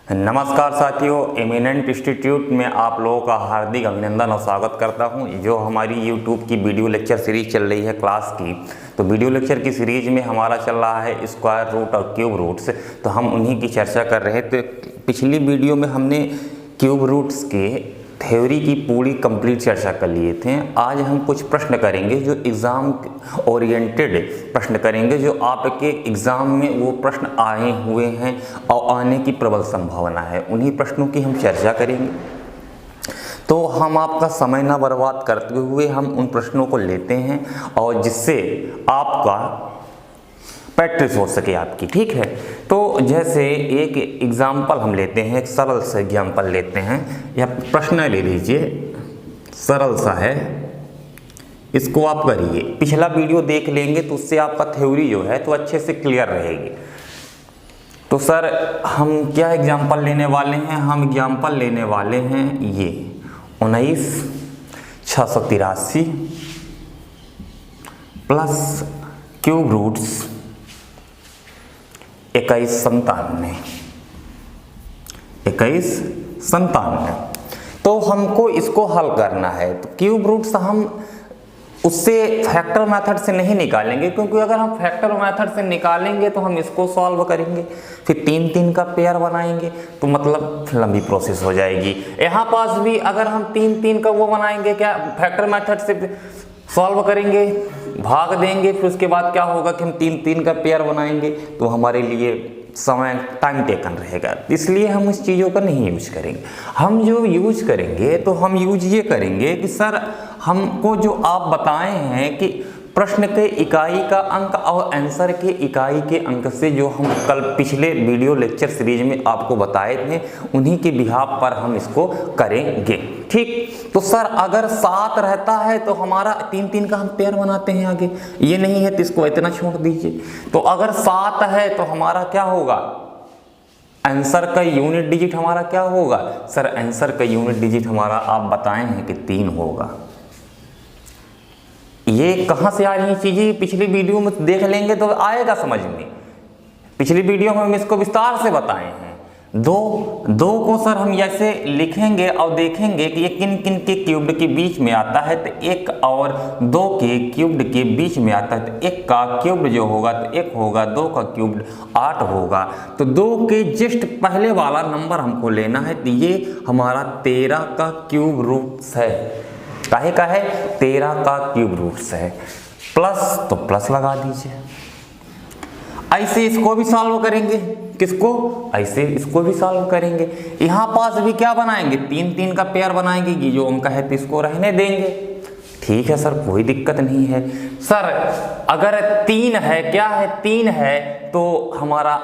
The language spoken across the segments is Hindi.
नमस्कार साथियों, एमिनेंट इंस्टीट्यूट में आप लोगों का हार्दिक अभिनंदन और स्वागत करता हूं। जो हमारी YouTube की वीडियो लेक्चर सीरीज चल रही है क्लास की, तो वीडियो लेक्चर की सीरीज में हमारा चल रहा है स्क्वायर रूट और क्यूब रूट्स। तो हम उन्हीं की चर्चा कर रहे थे। पिछली वीडियो में हमने क्यूब रूट्स के थ्योरी की पूरी कंप्लीट चर्चा कर लिए थे। आज हम कुछ प्रश्न करेंगे जो एग्ज़ाम ओरिएंटेड प्रश्न करेंगे, जो आपके एग्ज़ाम में वो प्रश्न आए हुए हैं और आने की प्रबल संभावना है। उन्हीं प्रश्नों की हम चर्चा करेंगे। तो हम आपका समय ना बर्बाद करते हुए हम उन प्रश्नों को लेते हैं और जिससे आपका प्रैक्टिस हो सके आपकी, ठीक है। तो जैसे एक एग्जाम्पल हम लेते हैं, एक सरल सा एग्जाम्पल लेते हैं, या प्रश्न ले लीजिए, सरल सा है, इसको आप करिए। पिछला वीडियो देख लेंगे तो उससे आपका थ्योरी जो है तो अच्छे से क्लियर रहेगी। तो सर हम क्या एग्जाम्पल लेने वाले हैं? हम एग्जाम्पल लेने वाले हैं ये 19,683 प्लस क्यूब रूट्स 2197। तो हमको इसको हल करना है। तो क्यूब रूट्स हम उससे फैक्टर मेथड से नहीं निकालेंगे, क्योंकि अगर हम फैक्टर मेथड से निकालेंगे तो हम इसको सॉल्व करेंगे, फिर 3-3 का पेयर बनाएंगे, तो मतलब लंबी प्रोसेस हो जाएगी। यहाँ पास भी अगर हम 3-3 का वो बनाएंगे, क्या फैक्टर मेथड से सॉल्व करेंगे, भाग देंगे, फिर उसके बाद क्या होगा कि हम 3-3 का पेयर बनाएंगे, तो हमारे लिए समय टाइम टेकन रहेगा। इसलिए हम उस चीज़ों का नहीं यूज करेंगे। हम जो यूज करेंगे तो हम यूज ये करेंगे कि सर हमको जो आप बताए हैं कि प्रश्न के इकाई का अंक और आंसर के इकाई के अंक से जो हम कल पिछले वीडियो लेक्चर सीरीज में आपको बताए थे, उन्हीं के बिहाफ पर हम इसको करेंगे, ठीक। तो सर अगर 7 रहता है तो हमारा 3-3 का हम पेयर बनाते हैं आगे, ये नहीं है तो इसको इतना छोड़ दीजिए। तो अगर 7 है तो हमारा क्या होगा? आंसर का यूनिट डिजिट हमारा क्या होगा? सर आंसर का यूनिट डिजिट हमारा आप बताए हैं कि 3 होगा। ये कहाँ से आ रही चीज़ें पिछली वीडियो में देख लेंगे तो आएगा समझ में। पिछली वीडियो में हम इसको विस्तार से बताए हैं। दो को सर हम ऐसे लिखेंगे और देखेंगे कि ये किन किन के क्यूब्ड के बीच में आता है। तो 1 और 2 के क्यूब्ड के बीच में आता है। तो 1 का क्यूब्ड जो होगा तो 1 होगा, 2 का क्यूब्ड 8 होगा। तो 2 के जस्ट पहले वाला नंबर हमको लेना है। तो ये हमारा 13 का क्यूब रूट्स है। काहे का है? 13 का क्यूब रूट्स है। प्लस तो प्लस लगा दीजिए। ऐसे इसको भी सॉल्व करेंगे। किसको? ऐसे इसको भी सॉल्व करेंगे। यहां पास भी क्या बनाएंगे? 3-3 का पेयर बनाएंगे। ये जो अंक है तो इसको रहने देंगे, ठीक है सर, कोई दिक्कत नहीं है। सर अगर 3 है, क्या है? 3 है तो हमारा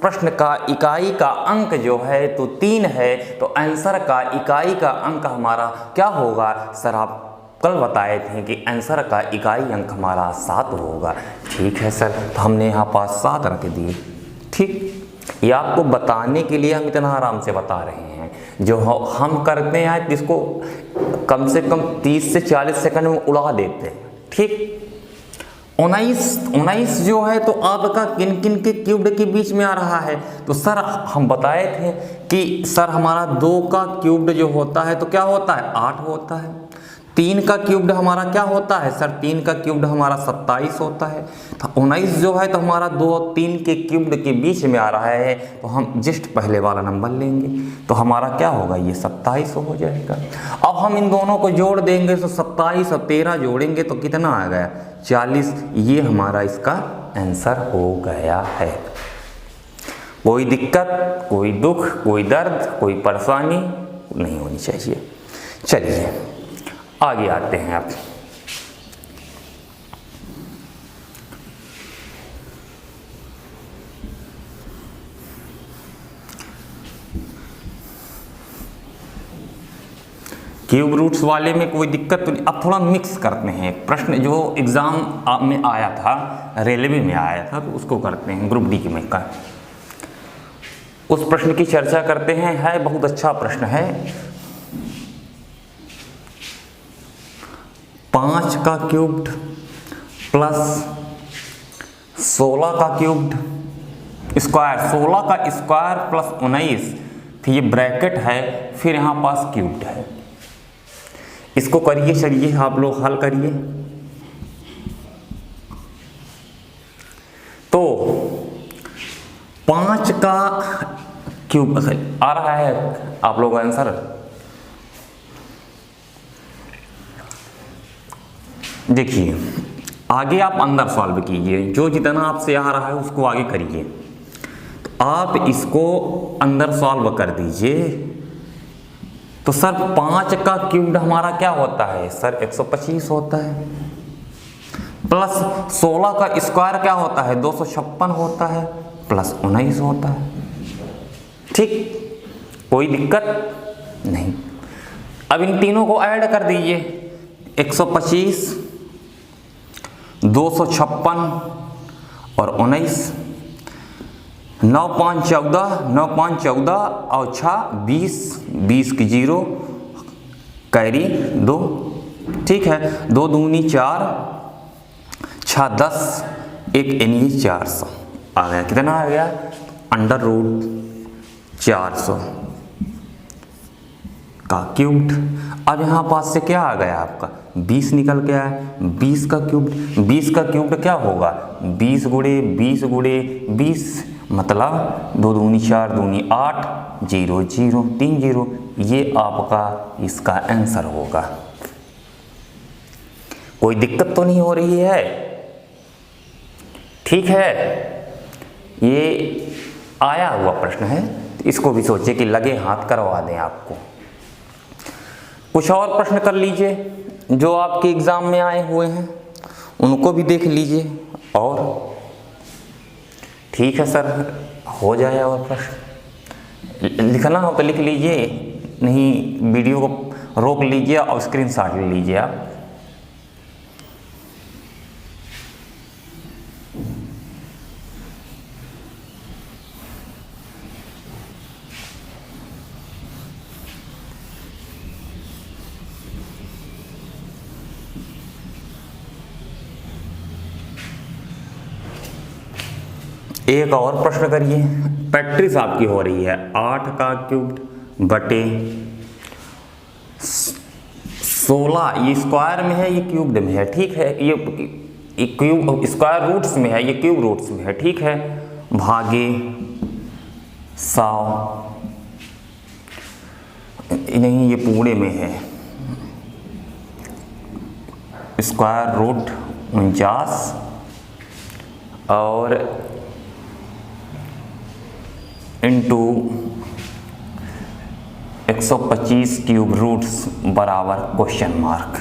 प्रश्न का इकाई का अंक जो है तो 3 है, तो आंसर का इकाई का अंक हमारा क्या होगा? सर आप कल बताए थे कि आंसर का इकाई अंक हमारा 7 होगा, ठीक है सर। तो हमने यहाँ पास 7 रख दिए, ठीक। ये आपको बताने के लिए हम इतना आराम से बता रहे हैं। जो हम करते हैं जिसको कम से कम 30 से 40 सेकंड में उड़ा देते हैं, ठीक। 19 जो है तो आपका किन किन के क्यूब्ड के बीच में आ रहा है? तो सर हम बताए थे कि सर हमारा 2 का क्यूब्ड जो होता है तो क्या होता है? 8 होता है। 3 का क्यूब्ड हमारा क्या होता है? सर 3 का क्यूब्ड हमारा 27 होता है। तो 19 जो है तो हमारा 2 और 3 के क्यूब्ड के बीच में आ रहा है, तो हम जस्ट पहले वाला नंबर लेंगे, तो हमारा क्या होगा? ये 27 हो जाएगा। अब हम इन दोनों को जोड़ देंगे तो 27 और 13 जोड़ेंगे तो कितना आ गया? 40। ये हमारा इसका आंसर हो गया है। कोई दिक्कत, कोई दुख, कोई दर्द, कोई परेशानी नहीं होनी चाहिए। चलिए आगे आते हैं। आप क्यूब रूट्स वाले में कोई दिक्कत तो नहीं। अब थोड़ा मिक्स करते हैं प्रश्न जो एग्जाम में आया था, रेलवे में आया था, तो उसको करते हैं। ग्रुप डी में का उस प्रश्न की चर्चा करते हैं। है बहुत अच्छा प्रश्न है। 5 का क्यूब्ड प्लस 16 का क्यूब्ड स्क्वायर, 16 का स्क्वायर प्लस 19 फिर ये ब्रैकेट है, फिर यहाँ पास क्यूब्ड है। इसको करिए, चलिए आप लोग हल करिए। तो 5 का क्यूब आ रहा है आप लोगों का आंसर। देखिए आगे आप अंदर सॉल्व कीजिए, जो जितना आपसे आ रहा है उसको आगे करिए। तो आप इसको अंदर सॉल्व कर दीजिए। तो सर 5 का क्यूब्ड हमारा क्या होता है सर? 125 होता है, प्लस 16 का स्क्वायर क्या होता है? 256 होता है, प्लस 19 होता है। ठीक, कोई दिक्कत नहीं। अब इन तीनों को ऐड कर दीजिए, 125, 256 और 19। 9 5 14, 9 5 14 और 6 20, 20 की 0 कैरी 2। ठीक है, 2 दूनी 4, 6 10, 1 यानी 400 आ गया। कितना आ गया? अंडर रूट 400 का क्यूब्ड। अब यहाँ पास से क्या आ गया आपका? 20 निकल के आया। 20 का क्यूब्ड, 20 का क्यूब्ड क्या होगा? 20 गुणे 20 गुणे 20, मतलब 2 दूनी 4 दूनी 8, 0 0 3 0। ये आपका इसका आंसर होगा। कोई दिक्कत तो नहीं हो रही है? ठीक है, ये आया हुआ प्रश्न है, इसको भी सोचे कि लगे हाथ करवा दें आपको। कुछ और प्रश्न कर लीजिए जो आपके एग्जाम में आए हुए हैं, उनको भी देख लीजिए। और ठीक है सर, हो जाए और प्रश्न लिखना हो तो लिख लीजिए, नहीं वीडियो को रोक लीजिए और स्क्रीनशॉट ले लीजिए आप। एक और प्रश्न करिए। प्रैक्टिस आपकी हो रही है। 8 का क्यूब्ड बटे 16, ये स्क्वायर में है, ये क्यूब्ड में है। ठीक है, ये क्यूब स्क्वायर रूट्स में है, ये क्यूब रूट्स में है। ठीक है, भागे 100, नहीं ये पूरे में है। स्क्वायर रूट 49 और इंटू 125 क्यूब रूट्स बराबर क्वेश्चन मार्क।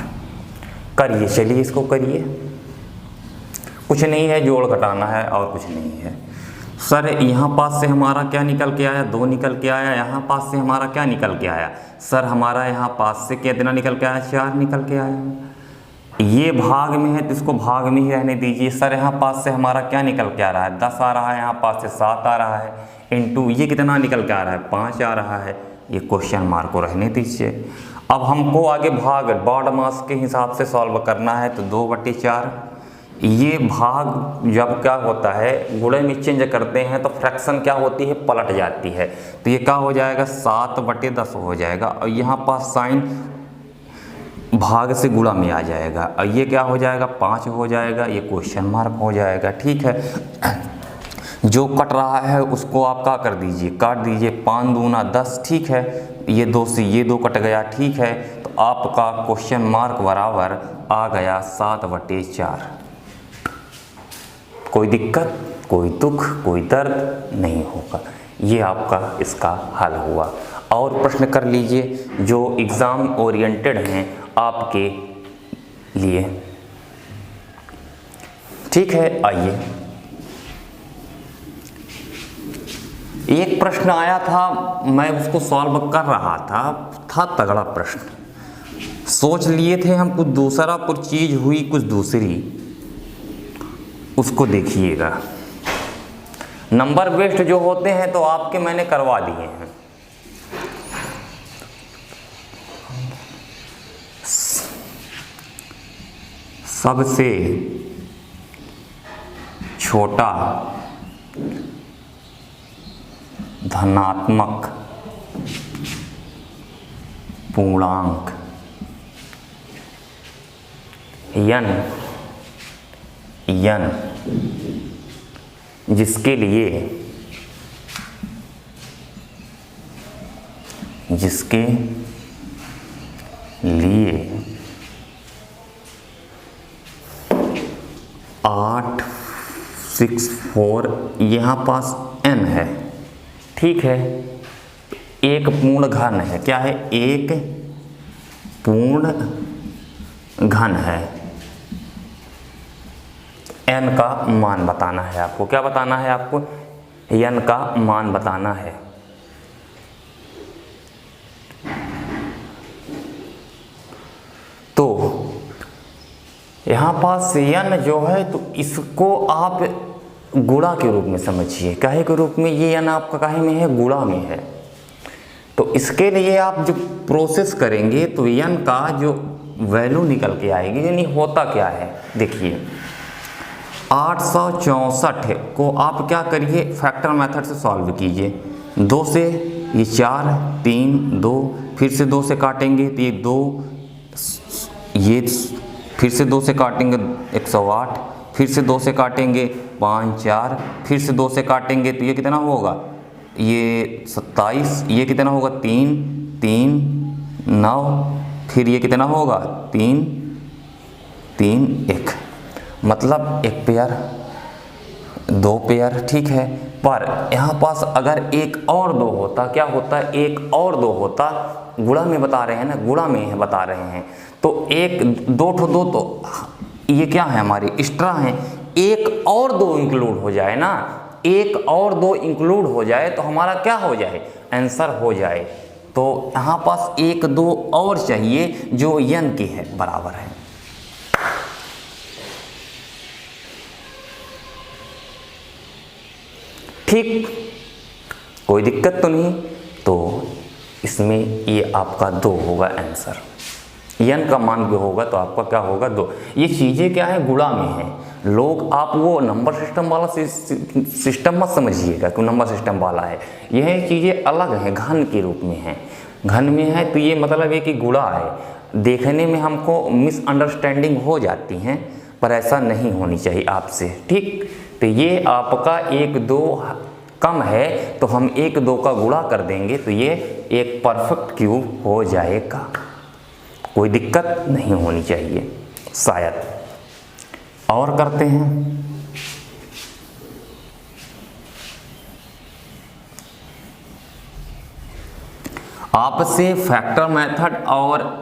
करिए, चलिए इसको करिए। कुछ नहीं है, जोड़ घटाना है और कुछ नहीं है। सर यहाँ पास से हमारा क्या निकल के आया? 2 निकल के आया। यहाँ पास से हमारा क्या निकल के आया? सर हमारा यहाँ पास से कितना निकल के आया? 4 निकल के आया। ये भाग में है तो इसको भाग में ही रहने दीजिए। सर यहाँ पास से हमारा क्या निकल के आ रहा है? 10 आ रहा है, यहाँ पास से 7 आ रहा है, इनटू ये कितना निकल के आ रहा है? 5 आ रहा है। ये क्वेश्चन मार्क को रहने दीजिए। अब हमको आगे भाग बॉड मास के हिसाब से सॉल्व करना है, तो 2/4। ये भाग जब क्या होता है गुणे में चेंज करते हैं तो फ्रैक्शन क्या होती है? पलट जाती है। तो ये क्या हो जाएगा? 7/10 हो जाएगा। और यहाँ पास साइन भाग से गुणा में आ जाएगा और ये क्या हो जाएगा? 5 हो जाएगा। ये क्वेश्चन मार्क हो जाएगा। ठीक है, जो कट रहा है उसको आप क्या कर दीजिए? काट दीजिए। 5 दूना 10। ठीक है, ये 2 से ये 2 कट गया। ठीक है, तो आपका क्वेश्चन मार्क बराबर आ गया 7/4। कोई दिक्कत, कोई दुख, कोई दर्द नहीं होगा। ये आपका इसका हल हुआ। और प्रश्न कर लीजिए जो एग्ज़ाम ओरिएंटेड हैं आपके लिए। ठीक है, आइए। एक प्रश्न आया था, मैं उसको सॉल्व कर रहा था तगड़ा प्रश्न। सोच लिए थे हम कुछ दूसरा, पर चीज़ हुई कुछ दूसरी। उसको देखिएगा। नंबर बेस्ड जो होते हैं तो आपके मैंने करवा दिए हैं। सबसे छोटा धनात्मक पूर्णांक n जिसके लिए 8 6 4 यहाँ पास n है, ठीक है। एक पूर्ण घन है, क्या है, एक पूर्ण घन है। n का मान बताना है आपको, क्या बताना है आपको, n का मान बताना है। तो यहाँ पास n जो है तो इसको आप गुणा के रूप में समझिए, काहे के रूप में, ये n आपका काहे में है, गुणा में है। तो इसके लिए आप जो प्रोसेस करेंगे तो n का जो वैल्यू निकल के आएगी, यानी होता क्या है, देखिए 864 को आप क्या करिए, फैक्टर मेथड से सॉल्व कीजिए। 2 से ये 4, 3, 2, फिर से 2 से काटेंगे तो ये 2, ये फिर से 2 से काटेंगे 108, फिर से 2 से काटेंगे 5, 4, फिर से 2 से काटेंगे तो ये कितना होगा, ये 27, ये कितना होगा 3, 3, 9, फिर ये कितना होगा 3, 3, 1, मतलब एक पेयर, 2 पेयर, ठीक है। पर यहाँ पास अगर 1 और 2 होता, क्या होता, 1 और 2 होता, गुणा में बता रहे हैं ना, गुणा में बता रहे हैं, तो 1 2 तो ये क्या है, हमारी एक्स्ट्रा है। 1 और 2 इंक्लूड हो जाए ना, 1 और 2 इंक्लूड हो जाए तो हमारा क्या हो जाए, आंसर हो जाए। तो यहाँ पास 1 2 और चाहिए जो n की है बराबर है। ठीक, कोई दिक्कत तो नहीं। तो इसमें ये आपका 2 होगा आंसर, n का मान भी होगा तो आपका क्या होगा 2। ये चीज़ें क्या है, गुणा में है। लोग आप वो नंबर सिस्टम वाला सिस्टम मत समझिएगा कि नंबर सिस्टम वाला है, यह चीज़ें अलग हैं, घन के रूप में हैं। घन में है तो ये मतलब है कि गुणा है। देखने में हमको मिसअंडरस्टैंडिंग हो जाती हैं, पर ऐसा नहीं होनी चाहिए आपसे, ठीक। तो ये आपका 1 2 कम है तो हम 1 2 का गुणा कर देंगे तो ये एक परफेक्ट क्यूब हो जाएगा, कोई दिक्कत नहीं होनी चाहिए शायद। और करते हैं, आपसे फैक्टर मेथड और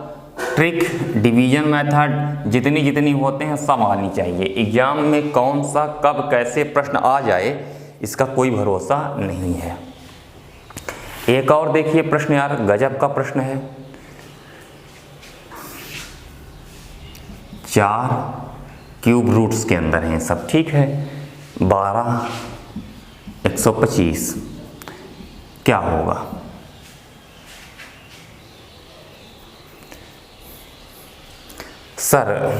ट्रिक, डिवीजन मेथड जितनी होते हैं सब आनी चाहिए। एग्जाम में कौन सा कब कैसे प्रश्न आ जाए इसका कोई भरोसा नहीं है। एक और देखिए प्रश्न, यार गजब का प्रश्न है। 4 क्यूब रूट्स के अंदर हैं सब, ठीक है। 12 125 क्या होगा, सर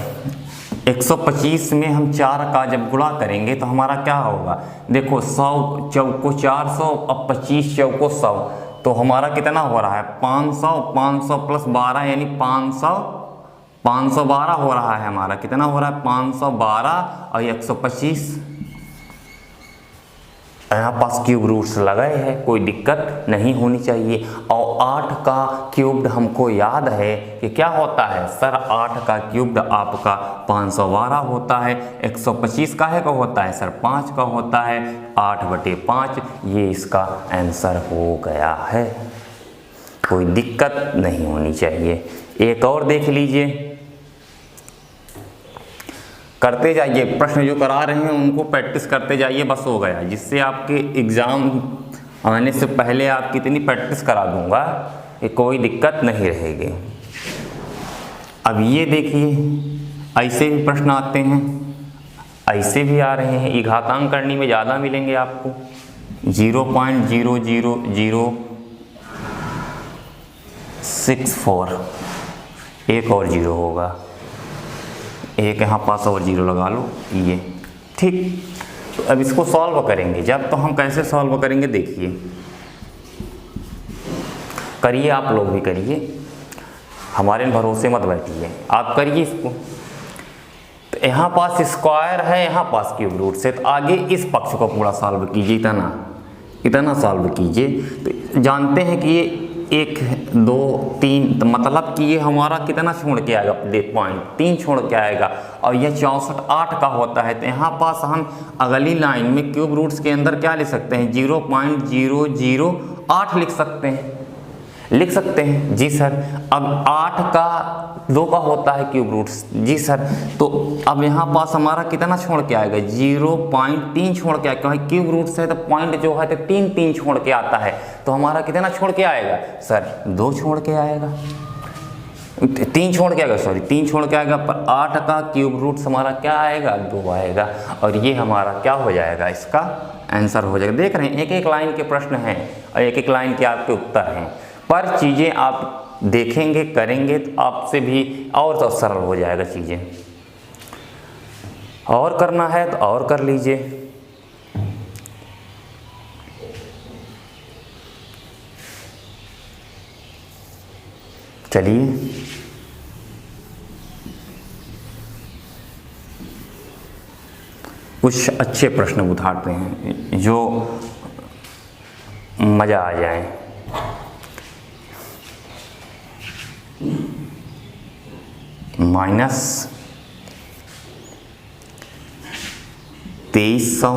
125 में हम 4 का जब गुणा करेंगे तो हमारा क्या होगा, देखो 100 चौको 400, अब 25 चौको 100, तो हमारा कितना हो रहा है 500, 500 प्लस 12 यानी 512 हो रहा है। हमारा कितना हो रहा है 512 और 125, यहाँ पास क्यूब रूट्स लगाए हैं, कोई दिक्कत नहीं होनी चाहिए। और 8 का क्यूब्ड हमको याद है कि क्या होता है सर, 8 का क्यूब्ड आपका 512 होता है। 125 का है, का होता है सर 5 का होता है, 8/5, ये इसका आंसर हो गया है, कोई दिक्कत नहीं होनी चाहिए। एक और देख लीजिए, करते जाइए, प्रश्न जो करा रहे हैं उनको प्रैक्टिस करते जाइए, बस हो गया। जिससे आपके एग्ज़ाम आने से पहले आपकी इतनी प्रैक्टिस करा दूंगा कि कोई दिक्कत नहीं रहेगी। अब ये देखिए, ऐसे भी प्रश्न आते हैं, ऐसे भी आ रहे हैं। ये घातांक करने में ज़्यादा मिलेंगे आपको, 0.00064, एक और 0 होगा, एक यहाँ पास और 0 लगा लो, ये ठीक। तो अब इसको सॉल्व करेंगे जब, तो हम कैसे सॉल्व करेंगे देखिए। करिए, आप लोग भी करिए, हमारे भरोसे मत बैठिए, आप करिए इसको। तो यहाँ पास स्क्वायर है, यहाँ पास क्यूब रूट से, तो आगे इस पक्ष को पूरा सॉल्व कीजिए, इतना सॉल्व कीजिए। तो जानते हैं कि ये 1 2 3, तो मतलब कि ये हमारा कितना छोड़ के आएगा, पॉइंट 3 छोड़ के आएगा, और यह 64 8 का होता है। तो यहाँ पास हम अगली लाइन में क्यूब रूट्स के अंदर क्या लिख सकते हैं, 0.008 लिख सकते हैं जी सर। अब 8 का 2 का होता है क्यूब रूट्स जी सर। तो अब यहाँ पास हमारा कितना छोड़ के आएगा, 0.3 छोड़ के आएगा, क्यूब रूट्स है तो पॉइंट जो है तो 3 छोड़ के आता है, तो हमारा कितना छोड़ के आएगा सर, 2 छोड़ के आएगा, 3 छोड़ के आएगा, सॉरी 3 छोड़ के आएगा। पर 8 का क्यूब रूट्स हमारा क्या आएगा, 2 आएगा, और ये हमारा क्या हो जाएगा, इसका आंसर हो जाएगा। देख रहे हैं एक एक लाइन के प्रश्न हैं और एक एक लाइन के आपके उत्तर हैं, पर चीज़ें आप देखेंगे करेंगे तो आपसे भी और तो सरल हो जाएगा चीज़ें। और करना है तो और कर लीजिए। चलिए कुछ अच्छे प्रश्न उठाते हैं जो मज़ा आ जाए। -2300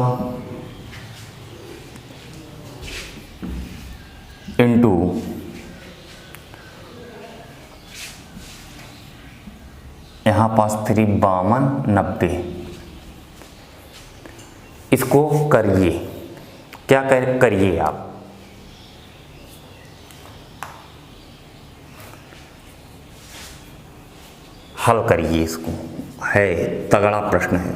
इंटू यहाँ पास 35290, इसको करिए, क्या करिए आप, हल करिए इसको, है तगड़ा प्रश्न है।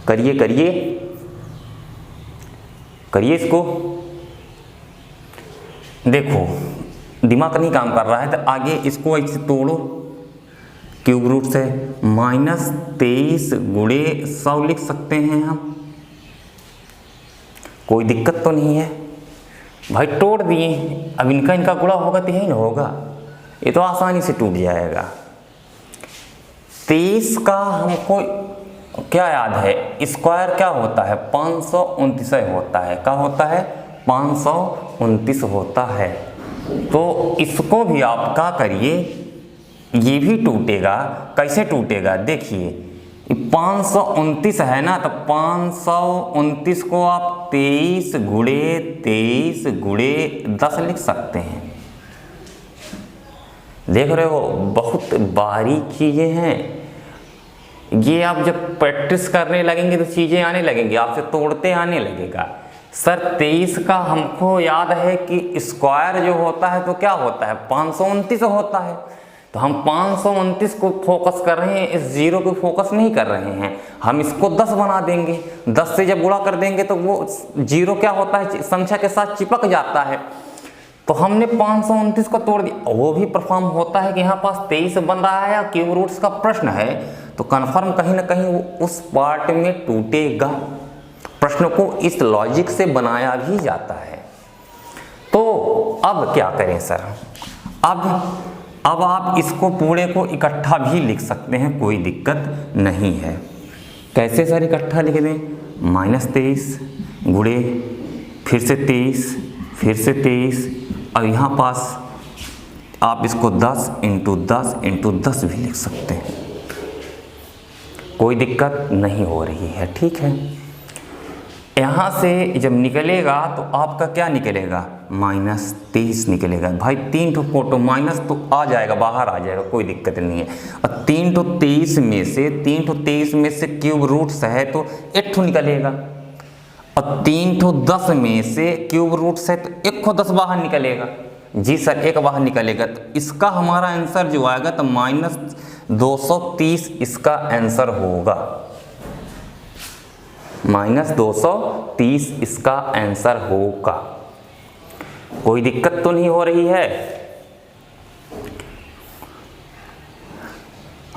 करिए करिए करिए इसको। देखो दिमाग नहीं काम कर रहा है तो आगे इसको ऐसे तोड़ो, क्यूब रूट से -23 गुणे 100 लिख सकते हैं हम, कोई दिक्कत तो नहीं है भाई। तोड़ दिए, अब इनका गुणा होगा तो यही ना होगा, ये तो आसानी से टूट जाएगा। 23 का हमको क्या याद है, स्क्वायर क्या होता है, 529 होता है, क्या होता है, 529 होता है। तो इसको भी आप क्या करिए, ये भी टूटेगा, कैसे टूटेगा देखिए, 529 है ना, तो 529 को आप 23 गुणे 10 लिख सकते हैं। देख रहे हो बहुत बारीक चीजें हैं ये, आप जब प्रैक्टिस करने लगेंगे तो चीजें आने लगेंगी, आपसे तोड़ते आने लगेगा। सर 23 का हमको याद है कि स्क्वायर जो होता है तो क्या होता है, 529 होता है, तो हम 529 को फोकस कर रहे हैं, इस 0 को फोकस नहीं कर रहे हैं। हम इसको 10 बना देंगे, 10 से जब गुणा कर देंगे तो वो 0 क्या होता है, संख्या के साथ चिपक जाता है। तो हमने 529 को तोड़ दिया, वो भी परफॉर्म होता है कि यहाँ पास 23 बन रहा है, क्यूब रूट्स का प्रश्न है, तो कन्फर्म कहीं ना कहीं वो उस पार्ट में टूटेगा। प्रश्न को इस लॉजिक से बनाया भी जाता है। तो अब क्या करें सर, अब आप इसको पूरे को इकट्ठा भी लिख सकते हैं, कोई दिक्कत नहीं है। कैसे सर इकट्ठा लिख दें, -23 गुणे फिर से 23 फिर से 23, और यहाँ पास आप इसको 10 × 10 × 10 भी लिख सकते हैं, कोई दिक्कत नहीं हो रही है, ठीक है। यहाँ से जब निकलेगा तो आपका क्या निकलेगा, -23 निकलेगा। भाई 3 ठो फोटो माइनस तो आ जाएगा, बाहर आ जाएगा, कोई दिक्कत नहीं है। और 3 ठो 23 में से क्यूब रूट्स है तो 1 ठो निकलेगा, और 3 ठो 10 में से क्यूब रूट्स है तो 1 ठो 10 बाहर निकलेगा। जी सर 1 बाहर निकलेगा, तो इसका हमारा आंसर जो आएगा तो -230 इसका आंसर होगा, -230 इसका आंसर होगा। कोई दिक्कत तो नहीं हो रही है।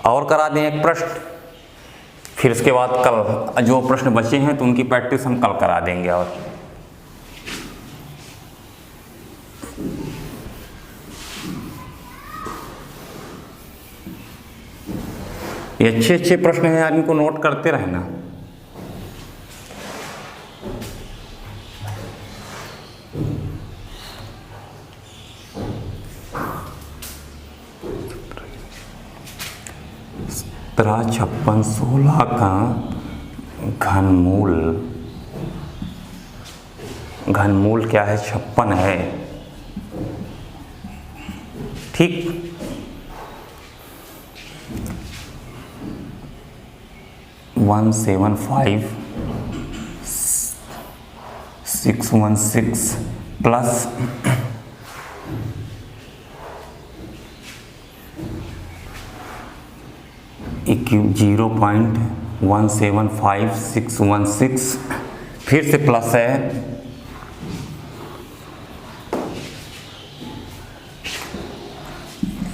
और करा दें एक प्रश्न, फिर उसके बाद कल जो प्रश्न बचे हैं तो उनकी प्रैक्टिस हम कल करा देंगे। और ये अच्छे अच्छे प्रश्न हैं यार, इनको नोट करते रहना। सत्रह 56 16 का घनमूल क्या है? 56 है। ठीक, 175 616 प्लस 0.175616 फिर से प्लस है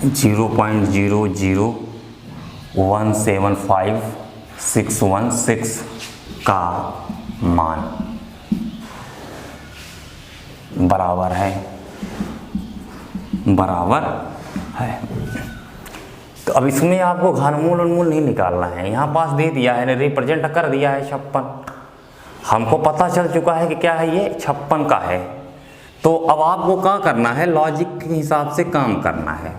0.00175 का मान बराबर है तो अब इसमें आपको घनमूल उन्मूल नहीं निकालना है, यहाँ पास दे दिया है, रिप्रेजेंट कर दिया है 56। हमको पता चल चुका है कि क्या है, ये 56 का है। तो अब आपको क्या करना है, लॉजिक के हिसाब से काम करना है।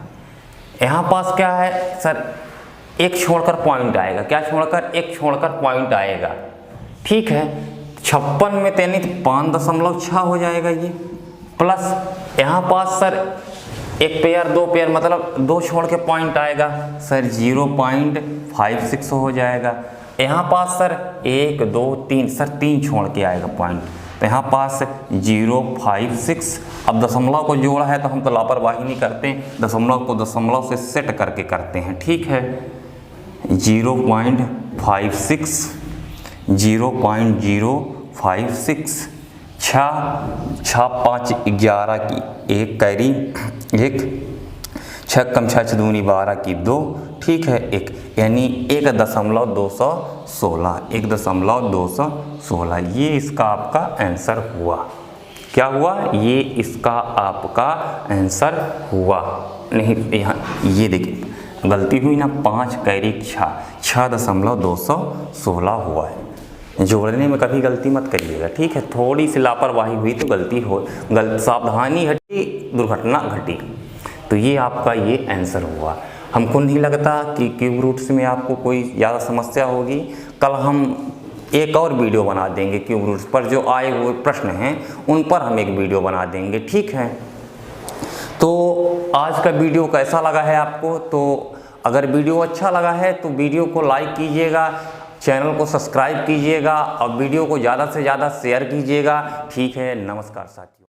यहाँ पास क्या है सर, एक छोड़कर पॉइंट आएगा। क्या छोड़कर? एक छोड़कर पॉइंट आएगा। ठीक है, 56 में 5.6 हो जाएगा ये, प्लस यहाँ पास सर एक पेयर दो पेयर मतलब दो छोड़ के पॉइंट आएगा सर 0.56 हो जाएगा। यहाँ पास सर 1 2 3 सर 3 छोड़ के आएगा पॉइंट, तो यहाँ पास 0.56। अब दशमलव को जोड़ा है तो हम तो लापरवाही नहीं करते, दशमलव को दशमलव से सेट करके करते हैं। ठीक है, 0.56 0.056 6 5 11 की 1 कैरी 1 6 कम 6 दूनी 12 की 2। ठीक है, 1 यानी 1.216 1.216 ये इसका आपका आंसर हुआ। क्या हुआ? ये इसका आपका आंसर हुआ। नहीं यहाँ ये देखिए गलती हुई ना, 5 कैरी 6.216 हुआ है। जोड़ने में कभी गलती मत करिएगा। ठीक है, थोड़ी सी लापरवाही हुई तो गलती हो, सावधानी घटी दुर्घटना घटी। तो ये आपका ये आंसर हुआ। हमको नहीं लगता कि क्यूब रूट्स में आपको कोई ज़्यादा समस्या होगी। कल हम एक और वीडियो बना देंगे क्यूब रूट्स पर, जो आए हुए प्रश्न हैं उन पर हम एक वीडियो बना देंगे। ठीक है, तो आज का वीडियो कैसा लगा है आपको? तो अगर वीडियो अच्छा लगा है तो वीडियो को लाइक कीजिएगा, चैनल को सब्सक्राइब कीजिएगा और वीडियो को ज़्यादा से ज़्यादा शेयर कीजिएगा। ठीक है, नमस्कार साथियों।